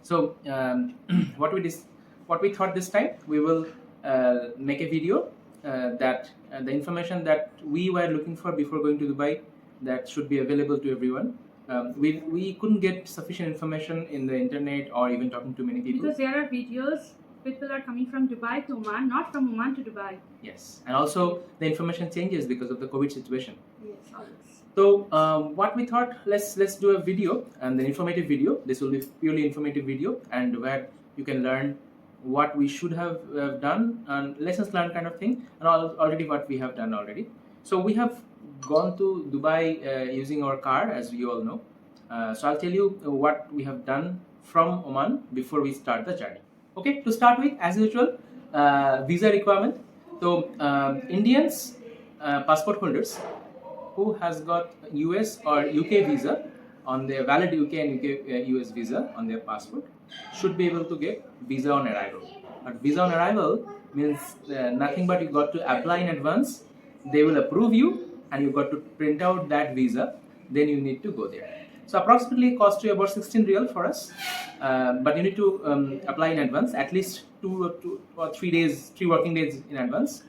So what we thought this time, we will make a video that the information that we were looking for before going to Dubai, that should be available to everyone. We couldn't get sufficient information in the internet or even talking to many people. Because there are videos, people are coming from Dubai to Oman, not from Oman to Dubai. Yes, and also the information changes because of the COVID situation. Yes, always. So what we thought, let's do a video, and an informative video. This will be purely informative video, and where you can learn what we should have done and lessons learned kind of thing, and already what we have done already. So we have gone to Dubai using our car, as you all know. So I'll tell you what we have done from Oman before we start the journey. Okay, to start with, as usual, visa requirement. So Indians, passport holders who has got US or UK visa on their valid UK and UK US visa on their passport should be able to get visa on arrival. But visa on arrival means nothing but you got to apply in advance. They will approve you, and you got to print out that visa. Then you need to go there. So approximately it costs you about 16 real for us, but you need to apply in advance, at least 2 or 3 working days in advance.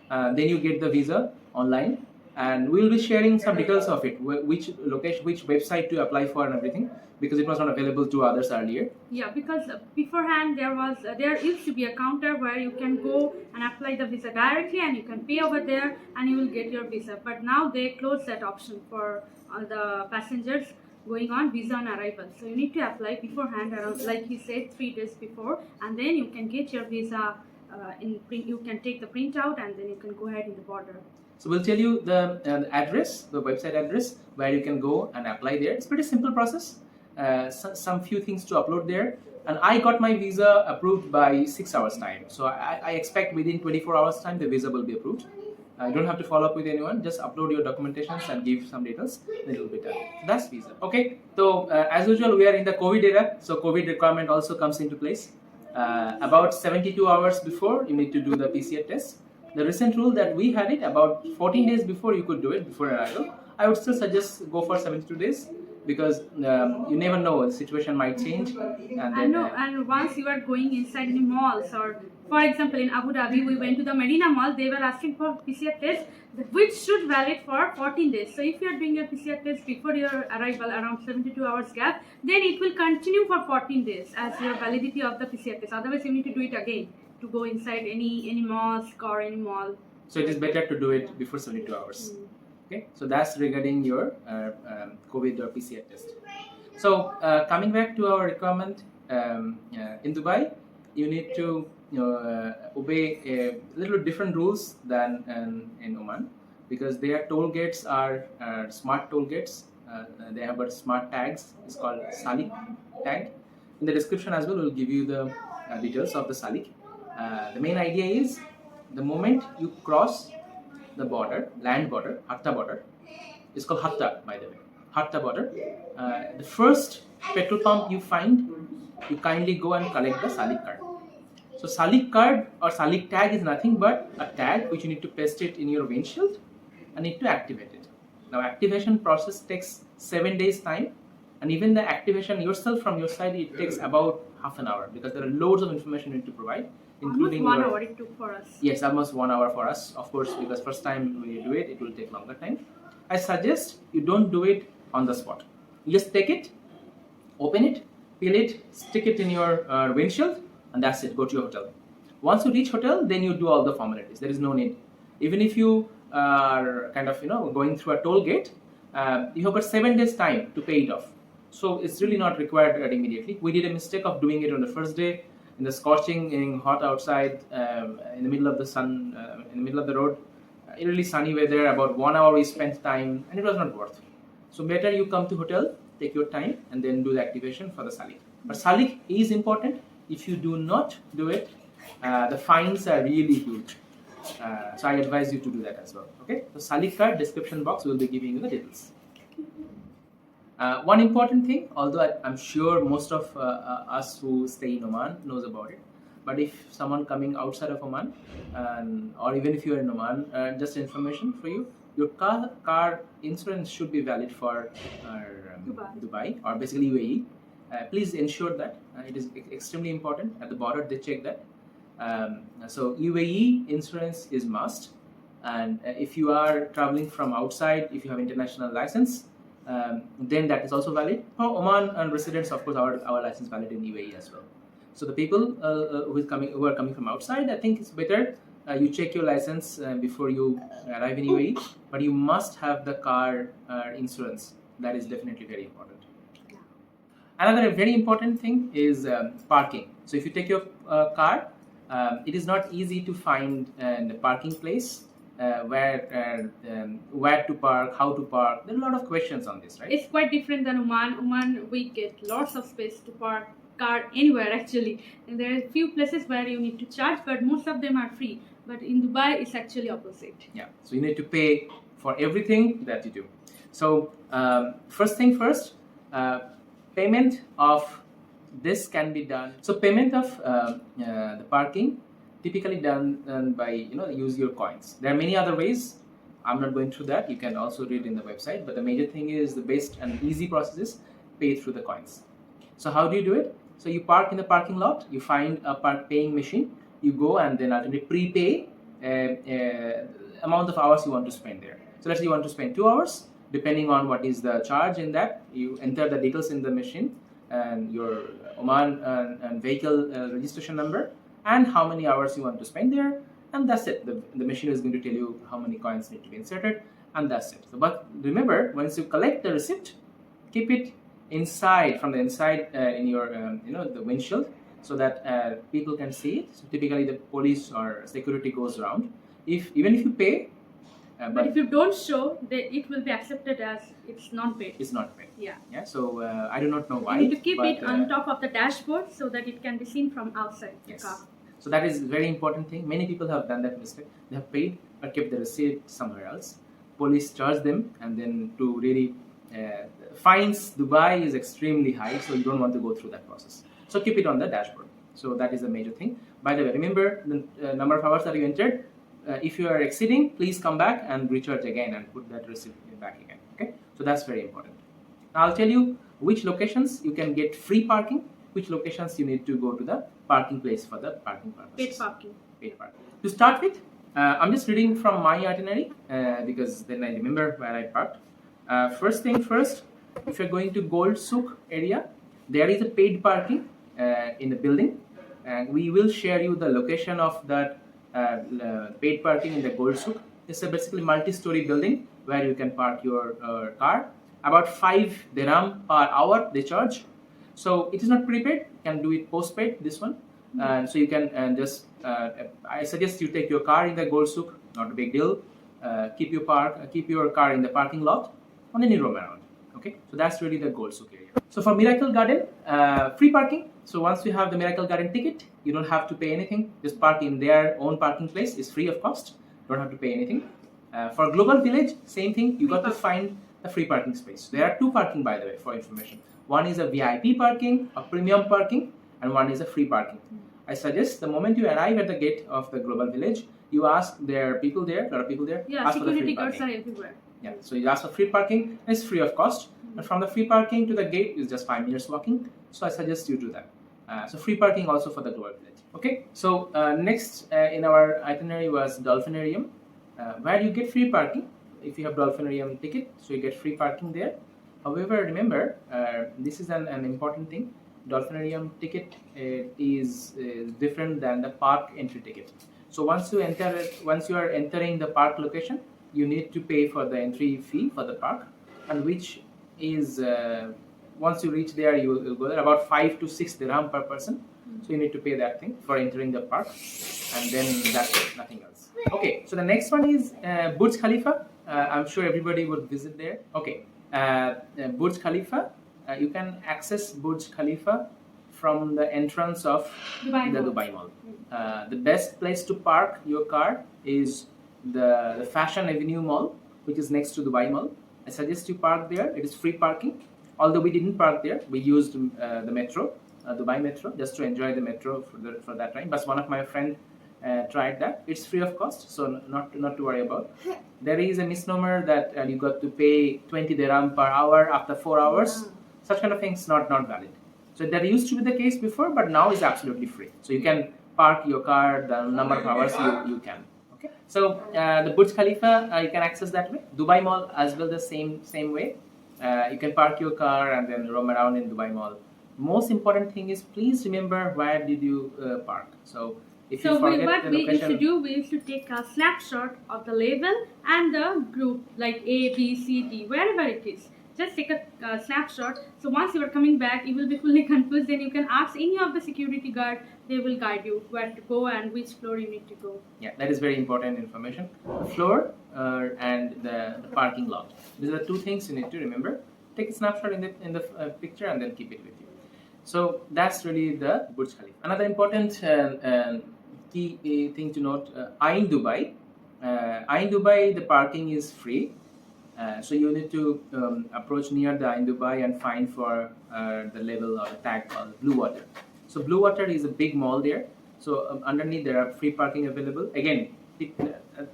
Then you get the visa online, and we will be sharing some details of it, which location, which website to apply for and everything, because it was not available to others earlier. Yeah, because beforehand there used to be a counter where you can go and apply the visa directly, and you can pay over there and you will get your visa. But now they closed that option for all the passengers going on visa on arrival. So you need to apply beforehand, around, like he said, 3 days before, and then you can get your visa in print. You can take the printout, and then you can go ahead in the border. So we'll tell you the address, the website address, where you can go and apply there. It's pretty simple process. Some few things to upload there, and I got my visa approved by 6 hours time. So I expect within 24 hours time the visa will be approved. You don't have to follow up with anyone. Just upload your documentations and give some details. Then it will be done. That's visa. Okay. So as usual, we are in the COVID era. So COVID requirement also comes into place. About 72 hours before, you need to do the Pcf test. The recent rule that we had it, about 14 days before you could do it, before arrival. I would still suggest go for 72 days, because you never know, the situation might change. And once you are going inside any malls, or for example in Abu Dhabi, we went to the Marina Mall, they were asking for PCR test, which should valid for 14 days. So if you are doing your PCR test before your arrival, around 72 hours gap, then it will continue for 14 days as your validity of the PCR test. Otherwise you need to do it again to go inside any mosque or any mall. So it is better to do it before 72 hours. Okay, so that's regarding your COVID or PCR test. So coming back to our requirement, in Dubai, you need to obey a little different rules than in Oman, because their toll gates are smart toll gates. They have got smart tags. It's called Salik tag. In the description as well, we'll give you the details of the Salik. The main idea is, the moment you cross the border, land border, Hatta border, it's called Hatta, by the way, Hatta border. The first petrol pump you find, you kindly go and collect the Salik card. So Salik card or Salik tag is nothing but a tag which you need to paste it in your windshield and need to activate it. Now activation process takes 7 days time, and even the activation yourself from your side, it takes about half an hour, because there are loads of information you need to provide, including almost 1 hour it took for us. Yes, almost 1 hour for us, of course, because first time when you do it, it will take longer time. I suggest you don't do it on the spot. You just take it, open it, peel it, stick it in your windshield, and that's it. Go to your hotel. Once you reach hotel, then you do all the formalities. There is no need. Even if you are kind of going through a toll gate, you have got 7 days time to pay it off. So it's really not required immediately. We did a mistake of doing it on the first day, in the scorching hot outside, in the middle of the sun, in the middle of the road, really sunny weather. About 1 hour we spent time, and it was not worth. So better you come to hotel, take your time, and then do the activation for the Salik. But Salik is important. If you do not do it, the fines are really huge. So I advise you to do that as well. Okay. So Salik card, description box will be giving you the details. One important thing, although I'm sure most of us who stay in Oman knows about it, but if someone coming outside of Oman, or even if you're in Oman, just information for you, your car insurance should be valid for Dubai, or basically UAE. Please ensure that it is extremely important. At the border, they check that. So UAE insurance is must, and if you are traveling from outside, if you have international license, then that is also valid. For Oman and residents, of course, our license valid in UAE as well. So the people who are coming from outside, I think it's better you check your license before you arrive in UAE, but you must have the car insurance. That is definitely very important. Another very important thing is parking. So if you take your car, it is not easy to find the parking place, where to park, how to park. There are a lot of questions on this, right? It's quite different than Oman. Oman, we get lots of space to park car anywhere actually. And there are a few places where you need to charge, but most of them are free. But in Dubai, it's actually opposite. Yeah, so you need to pay for everything that you do. So first thing first, payment of this can be done. So payment of the parking typically done by use your coins. There are many other ways. I'm not going through that. You can also read in the website. But the major thing is the best and easy process is pay through the coins. So how do you do it? So you park in the parking lot. You find a paying machine. You go and then ultimately prepay amount of hours you want to spend there. So let's say you want to spend 2 hours. Depending on what is the charge in that, you enter the details in the machine and your Oman and vehicle registration number and how many hours you want to spend there, and that's it. The machine is going to tell you how many coins need to be inserted, and that's it. So, but remember, once you collect the receipt, keep it from the inside in your the windshield, so that people can see it. So typically the police or security goes around. Even if you pay, but if you don't show, it will be accepted as it's not paid. It's not paid. Yeah. Yeah. So I do not know why. You need to keep it on top of the dashboard so that it can be seen from outside the car. So that is very important thing. Many people have done that mistake. They have paid but kept the receipt somewhere else. Police charge them, and then to really fines. Dubai is extremely high, so you don't want to go through that process. So keep it on the dashboard. So that is the major thing. By the way, remember the number of hours that you entered. If you are exceeding, please come back and recharge again and put that receipt back again. Okay, so that's very important. Now I'll tell you which locations you can get free parking, which locations you need to go to the parking place for the parking purposes. Paid parking. To start with, I'm just reading from my itinerary because then I remember where I parked. First thing first, if you're going to Gold Souq area, there is a paid parking in the building, and we will share you the location of that paid parking in the Gold Souq. It's a basically multi-story building where you can park your car. About 5 dirham per hour they charge. So it is not prepaid. You can do it postpaid, this one. So you can just, I suggest you take your car in the Gold Souq, not a big deal. Keep your car in the parking lot, and then you roam around. Okay, so that's really the Gold Souq area. So for Miracle Garden, free parking. So once you have the Miracle Garden ticket, you don't have to pay anything. Just park in their own parking place. It's free of cost. Don't have to pay anything. For Global Village, same thing. You got to find a free parking space. There are 2 parking, by the way, for information. One is a VIP parking, a premium parking, and one is a free parking. I suggest the moment you arrive at the gate of the Global Village, you ask there are people there, a lot of people there. Yeah, security guards are everywhere. Yeah, so you ask for free parking. It's free of cost. And from the free parking to the gate is just 5 minutes walking. So I suggest you do that. So free parking also for the Global Village. Okay, so next in our itinerary was Dolphinarium, where you get free parking if you have Dolphinarium ticket. So you get free parking there. However, remember, this is an important thing. Dolphinarium ticket is different than the park entry ticket. So once you are entering the park location, you need to pay for the entry fee for the park, and which is once you reach there, you will go there about 5 to 6 dirham per person. So you need to pay that thing for entering the park, and then that's it, nothing else. Okay, so the next one is Burj Khalifa. I'm sure everybody would visit there. Okay, Burj Khalifa. You can access Burj Khalifa from the entrance of Dubai Mall. The best place to park your car is the Fashion Avenue Mall, which is next to Dubai Mall. I suggest you park there. It is free parking. Although we didn't park there, we used the metro, Dubai Metro, just to enjoy the metro for that time. But one of my friend tried that. It's free of cost, so not to worry about. There is a misnomer that you got to pay 20 dirham per hour after 4 hours. Such kind of things not valid. So that used to be the case before, but now is absolutely free. So you can park your car the number of hours you can. Okay. So the Burj Khalifa you can access that way. Dubai Mall as well, the same way. You can park your car and then roam around in Dubai Mall. Most important thing is please remember where did you park. So if you forget what the we used to location, do, we used to take a snapshot of the level and the group, like A, B, C, D, wherever it is. Just take a snapshot. So once you are coming back, you will be fully confused. Then you can ask any of the security guard. They will guide you where to go and which floor you need to go. yeah, that is very important information. The floor and the parking lot. These are two things you need to remember. Take a snapshot in the picture and then keep it with you. So that's really the Burj Khalifa. Another important key thing to note: in Dubai, the parking is free. So you need to approach near the in Dubai and find for the label or the tag called Blue Water. So Blue Water is a big mall there. So underneath there are free parking available. Again,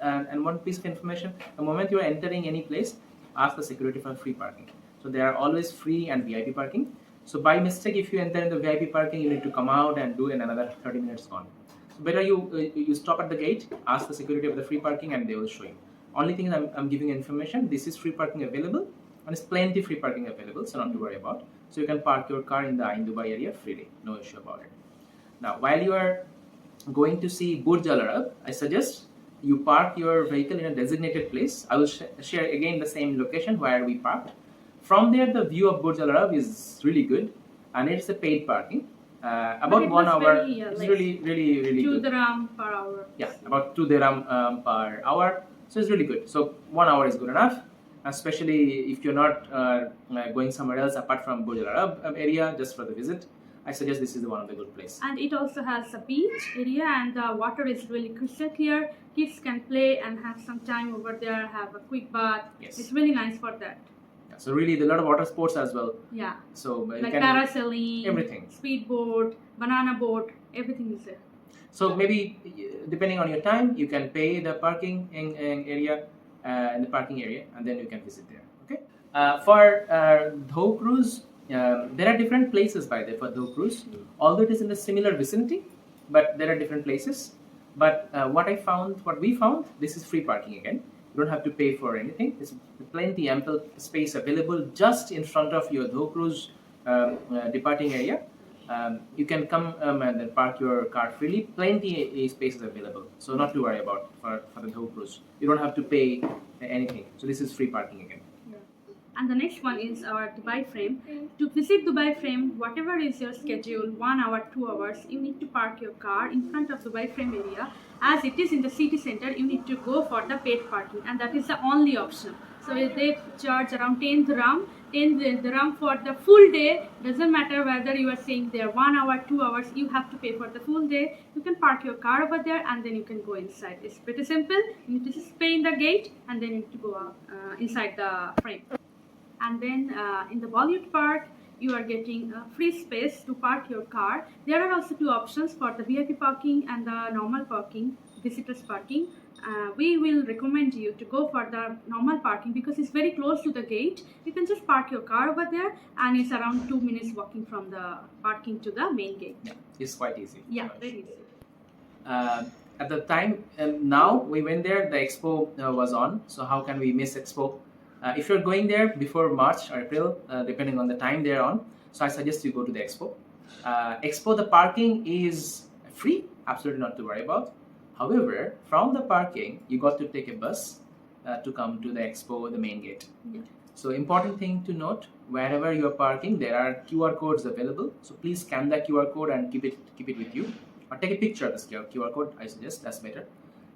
and one piece of information: the moment you are entering any place, ask the security for free parking. So they are always free and VIP parking. So by mistake, if you enter in the VIP parking, you need to come out and do in another 30 minutes gone. So better you stop at the gate, ask the security of the free parking, and they will show you. Only thing is I'm giving information. This is free parking available, and it's plenty free parking available, so not to worry about. So you can park your car in the in Dubai area freely, no issue about it. Now, while you are going to see Burj Al Arab, I suggest you park your vehicle in a designated place. I will share again the same location where we parked. From there, the view of Burj Al Arab is really good, and it's a paid parking. About 1 hour. It's like really 2 good. dirham per hour. Yeah, about 2 dirham per hour. So it's really good. So 1 hour is good enough, especially if you're not going somewhere else apart from Burj Al Arab area just for the visit. I suggest this is one of the good place. And it also has a beach area, and the water is really crystal clear. Kids can play and have some time over there, have a quick bath. Yes. It's really nice for that. Yeah, so really, a lot of water sports as well. Yeah. So like parasailing, everything, speedboat, banana boat, everything is there. So maybe depending on your time, you can pay the parking in area in the parking area, and then you can visit there. Okay. For thru cruise, there are different places by there for thru cruise. Although it is in the similar vicinity, but there are different places. But what we found, this is free parking again. You don't have to pay for anything. There's plenty ample space available just in front of your thru cruise departing area. You can come and then park your car freely. Plenty spaces available, so not to worry about for the thru cruise. You don't have to pay anything. So this is free parking again. And the next one is our Dubai frame. To visit Dubai frame, whatever is your schedule, 1 hour, 2 hours, you need to park your car in front of Dubai frame area. As it is in the city center, you need to go for the paid parking, and that is the only option. So they charge around 10 dirham for the full day. Doesn't matter whether you are staying there 1 hour, 2 hours, you have to pay for the full day. You can park your car over there and then you can go inside. It's pretty simple. You need to just pay in the gate and then you need to go out, inside the frame. And then in the Bollywood Park, you are getting a free space to park your car. There are also two options for the VIP parking and the normal parking, visitors parking. We will recommend you to go for the normal parking because it's very close to the gate. You can just park your car over there, and it's around 2 minutes walking from the parking to the main gate. Yeah, it's quite easy. Yeah, very easy. At the time, now we went there, the expo was on. So how can we miss expo? If you're going there before March or April, depending on the time they're on, so I suggest you go to the expo. Expo, the parking is free, absolutely not to worry about. However, from the parking, you got to take a bus to come to the expo, the main gate. Yeah. So important thing to note, wherever you are parking, there are QR codes available. So please scan the QR code and keep it with you. Or take a picture of this QR code, I suggest, that's better.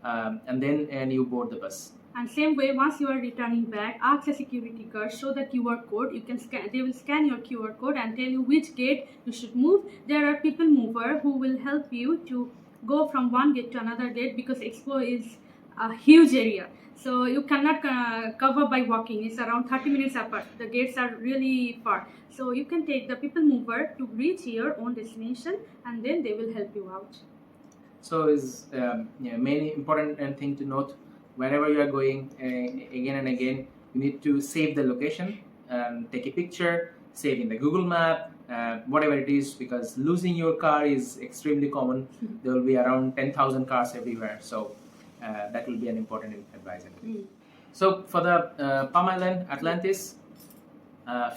And then you board the bus. And same way, once you are returning back, ask the security guard, show the QR code. You can scan. They will scan your QR code and tell you which gate you should move. There are people mover who will help you to go from one gate to another gate because expo is a huge area. So you cannot cover by walking. It's around 30 minutes apart. The gates are really far. So you can take the people mover to reach your own destination, and then they will help you out. So is main important thing to note. Wherever you are going, again and again, you need to save the location and take a picture, save in the Google Map, whatever it is, because losing your car is extremely common. There will be around 10,000 cars everywhere, so that will be an important advice. So for the Palm Island Atlantis,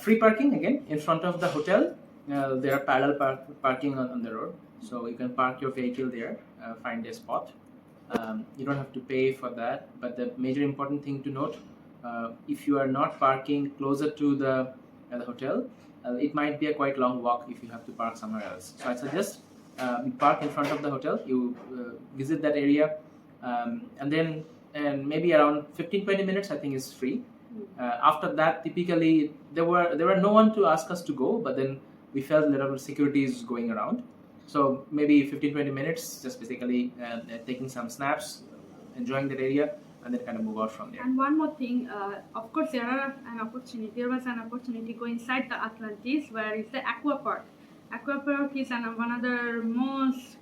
free parking again in front of the hotel. There are parallel parking on the road, so you can park your vehicle there, find a spot. You don't have to pay for that, but the major important thing to note, if you are not parking closer to the hotel, it might be a quite long walk if you have to park somewhere else. So I suggest you park in front of the hotel, you visit that area, and maybe around 15-20 minutes I think is free. After that, typically there were no one to ask us to go, but then we felt a little security is going around. So maybe 15-20 minutes, just basically taking some snaps, enjoying that area, and then kind of move out from there. And one more thing, of course there was an opportunity to go inside the Atlantis, where is the aqua park. Aqua park is one of the most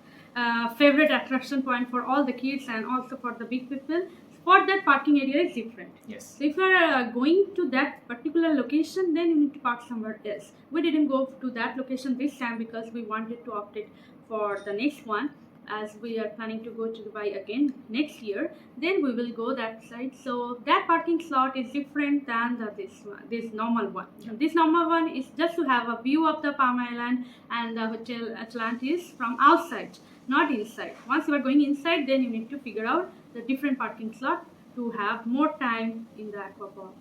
favorite attraction point for all the kids and also for the big people. For that, parking area is different. Yes. So if you are going to that particular location, then you need to park somewhere else. We didn't go to that location this time because we wanted to opt it for the next one, as we are planning to go to Dubai again next year. Then we will go that side. So that parking slot is different than this normal one. Yeah. This normal one is just to have a view of the Palm Island and the Hotel Atlantis from outside, not inside. Once you are going inside, then you need to figure out the different parking slot to have more time in the aqua park.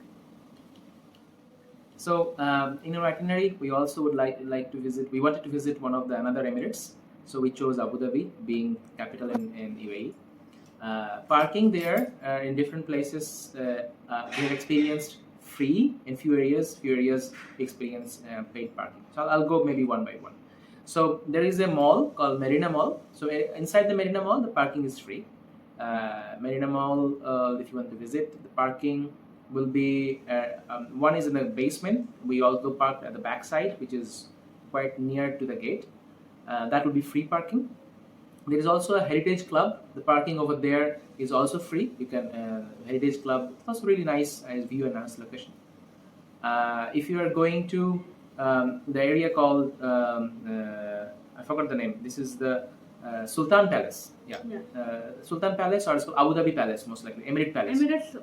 So in our itinerary, we also would like to visit. We wanted to visit one of the another Emirates, so we chose Abu Dhabi, being capital in UAE. Parking there in different places, we have experienced free in few areas. Few areas experience paid parking. So I'll go maybe one by one. So there is a mall called Marina Mall. So inside the Marina Mall, the parking is free. Marina Mall, if you want to visit, the parking will be one is in the basement. We also parked at the back side, which is quite near to the gate. That will be free parking. There is also a Heritage Club. The parking over there is also free. You can Heritage Club. It's also really nice view and nice location. If you are going to the area called I forgot the name. This is the Sultan Palace. Sultan Palace, or Abu Dhabi Palace, most likely. Emirate Palace.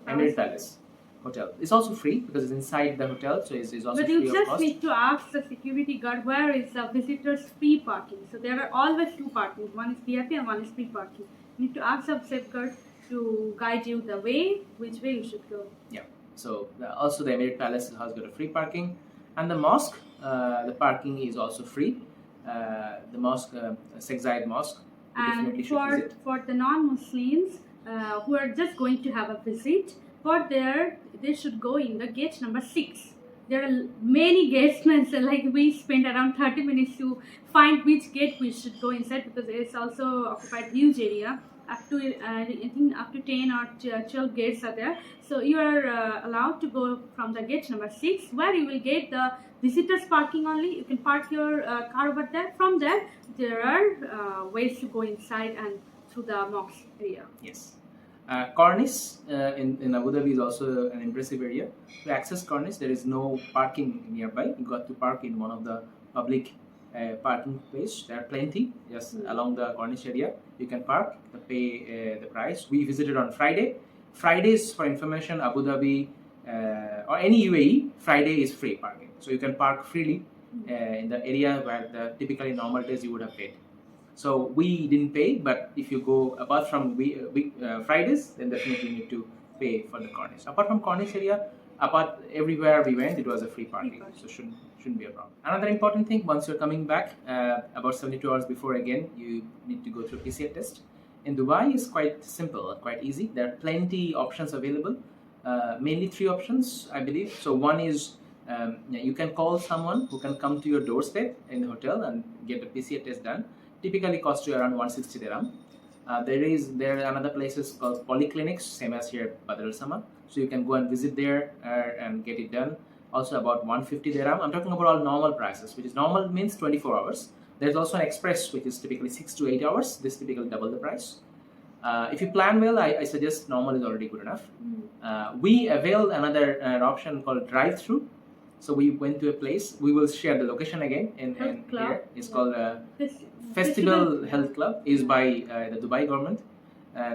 Emirate Palace Hotel. It's also free because it's inside the hotel, so it's also but free of cost. But you just need to ask the security guard where is the visitors free parking. So there are always two parkings. One is VIP and one is free parking. You need to ask the safeguard to guide you the way, which way you should go. Yeah. So also the Emirate Palace has got a free parking, and the mosque, the parking is also free. The mosque, Sheikh Zayed Mosque. And for the non-Muslims who are just going to have a visit, for there they should go in the gate number 6. There are many gates, like we spent around 30 minutes to find which gate we should go inside, because it's also occupied huge area. Up to I think up to 10 or 12 gates are there. So you are allowed to go from the gate number 6, where you will get the visitors parking only. You can park your car over there. From there are ways to go inside and through the mosque area. Yes. Corniche in Abu Dhabi is also an impressive area. To access Corniche, there is no parking nearby. You got to park in one of the public parking place. There are plenty just along the Corniche area. You can park, pay the price. We visited on Friday. Fridays, for information, Abu Dhabi or any UAE, Friday is free parking. So you can park freely in the area where the typically normal days you would have paid. So we didn't pay, but if you go apart from Fridays, then definitely you need to pay for the Corniche. Apart from Corniche area, everywhere we went, it was a free parking, so shouldn't be a problem. Another important thing, once you're coming back, about 72 hours before again, you need to go through Pcf test. In Dubai, it's quite simple, quite easy. There are plenty options available, mainly 3 options, I believe. So one is you can call someone who can come to your doorstep in the hotel and get the Pcf test done. Typically cost you around 160 dirham. There are another places called polyclinics, same as here Badr Al Sama. So you can go and visit there and get it done. Also about 150 dirham. I'm talking about all normal prices, which is normal means 24 hours. There's also an express, which is typically 6 to 8 hours. This typically double the price. If you plan well, I suggest normal is already good enough. We avail another option called drive-through. So we went to a place. We will share the location again in Health club. here. It's Yeah. called Festival Health Club. Is by the Dubai government.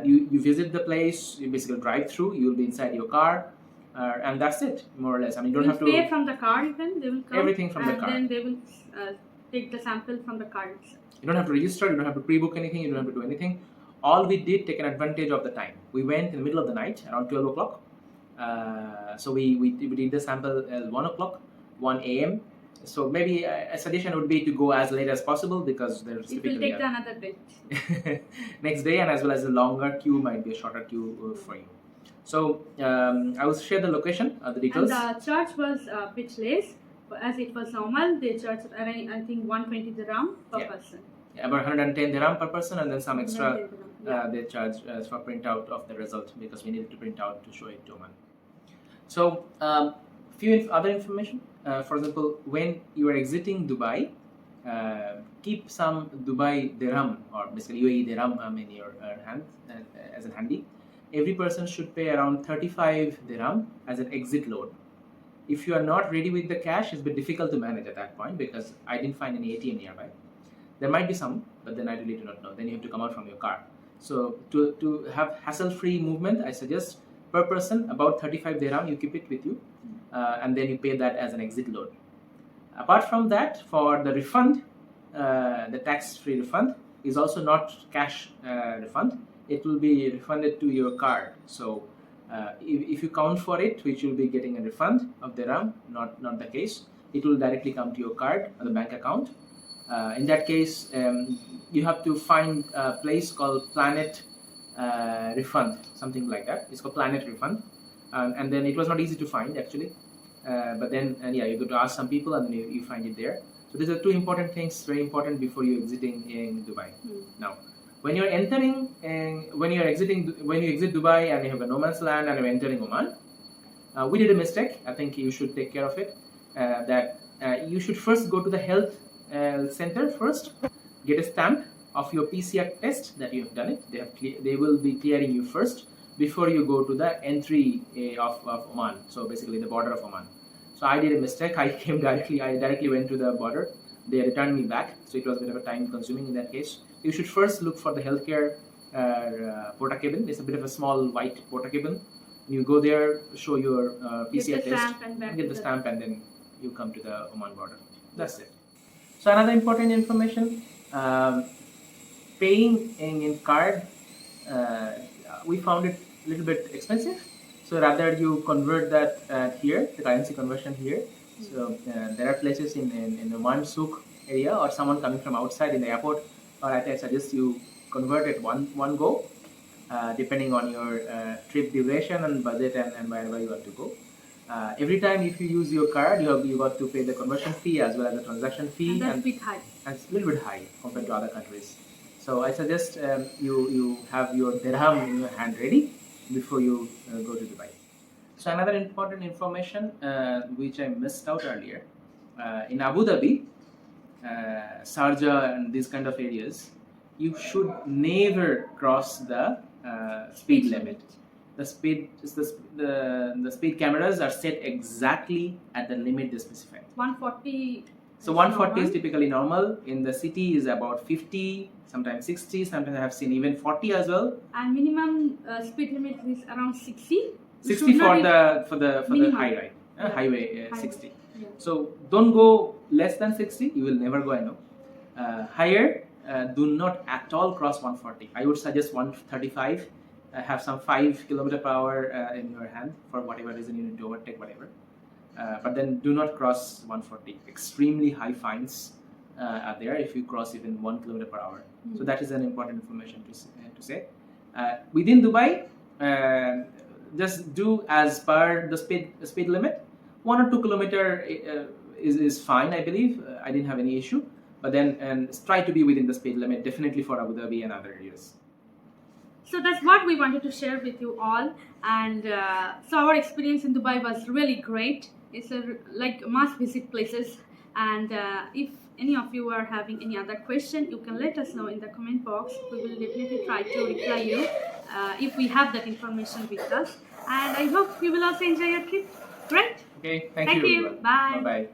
You visit the place. You basically drive through. You'll be inside your car, and that's it, more or less. I mean, you don't have to pay from the car even. They will come. Everything from the car. And then they will take the sample from the car itself. You don't have to register. You don't have to pre-book anything. You don't have to do anything. All we did, take an advantage of the time. We went in the middle of the night, around 12 o'clock. So we did the sample at 1 o'clock, 1 a.m. So maybe a suggestion would be to go as late as possible because there's it will take another bit. next day, and as well as a longer queue might be a shorter queue for you. So I will share the location, the details. And the charge was a bit less. As it was normal, they charged around, I think, 120 dirham per person. Yeah, about 110 dirham per person, and then some extra Yeah. they charge for printout of the result because we needed to print out to show it to Oman. So few other information. For example, when you are exiting Dubai, keep some Dubai dirham or basically UAE dirham in your hand as a handy. Every person should pay around 35 dirham as an exit load. If you are not ready with the cash, it's a bit difficult to manage at that point because I didn't find any ATM nearby. There might be some, but then I really do not know. Then you have to come out from your car. So to have hassle-free movement, I suggest per person about 35 dirham, you keep it with you, and then you pay that as an exit load. Apart from that, for the refund, the tax-free refund is also not cash refund. It will be refunded to your card. So if you count for it, which you'll be getting a refund of dirham, not the case, it will directly come to your card or the bank account. In that case, you have to find a place called Planet Refund, something like that. It's called Planet Refund, and then it was not easy to find actually. But then, you go to ask some people, and then you find it there. So these are two important things, very important before you exiting in Dubai. Now, when you're entering, when you exit Dubai and you have a no man's land and you're entering Oman, we did a mistake. I think you should take care of it. That you should first go to the health center first, get a stamp of your Pcf test that you have done it. They will be clearing you first before you go to the entry of Oman. So basically the border of Oman. So I did a mistake. I directly went to the border. They returned me back. So it was a bit of a time consuming in that case. You should first look for the healthcare porta cabin. It's a bit of a small white porta cabin. You go there, show your Pcf test, get the stamp, and then you come to the Oman border. That's it. So another important information, paying in card, we found it a little bit expensive. So rather you convert that here, the currency conversion here. So there are places in the Souq area, or someone coming from outside in the airport, or I suggest you convert it one go, depending on your trip duration and budget and wherever you want to go. Every time if you use your card, you got to pay the conversion fee as well as the transaction fee. And that's a bit high. And it's a little bit high compared to other countries. So I suggest you have your dirham in your hand ready before you go to Dubai. So another important information which I missed out earlier, in Abu Dhabi, Sharjah and these kind of areas, you should never cross the speed limit. The speed cameras are set exactly at the limit they specified. 140. So 140 is typically normal. In the city is about 50, sometimes 60, sometimes I have seen even 40 as well. And minimum speed limit is around 60. 60 for the highway 60. Yeah. So don't go less than 60. You will never go, I know. Higher, do not at all cross 140. I would suggest 135. Have some 5 km/h in your hand for whatever reason you need to overtake whatever. But then do not cross 140. Extremely high fines are there if you cross even 1 km/h. So that is an important information to say. Within Dubai, just do as per the speed limit. 1 or 2 kilometer is fine, I believe. I didn't have any issue. But then try to be within the speed limit, definitely for Abu Dhabi and other areas. So that's what we wanted to share with you all, and so our experience in Dubai was really great. It's like must visit places, and if any of you are having any other question, you can let us know in the comment box. We will definitely try to reply you if we have that information with us, and I hope you will also enjoy your trip. Right? Okay, thank Thank you you. everyone. Bye. Bye bye.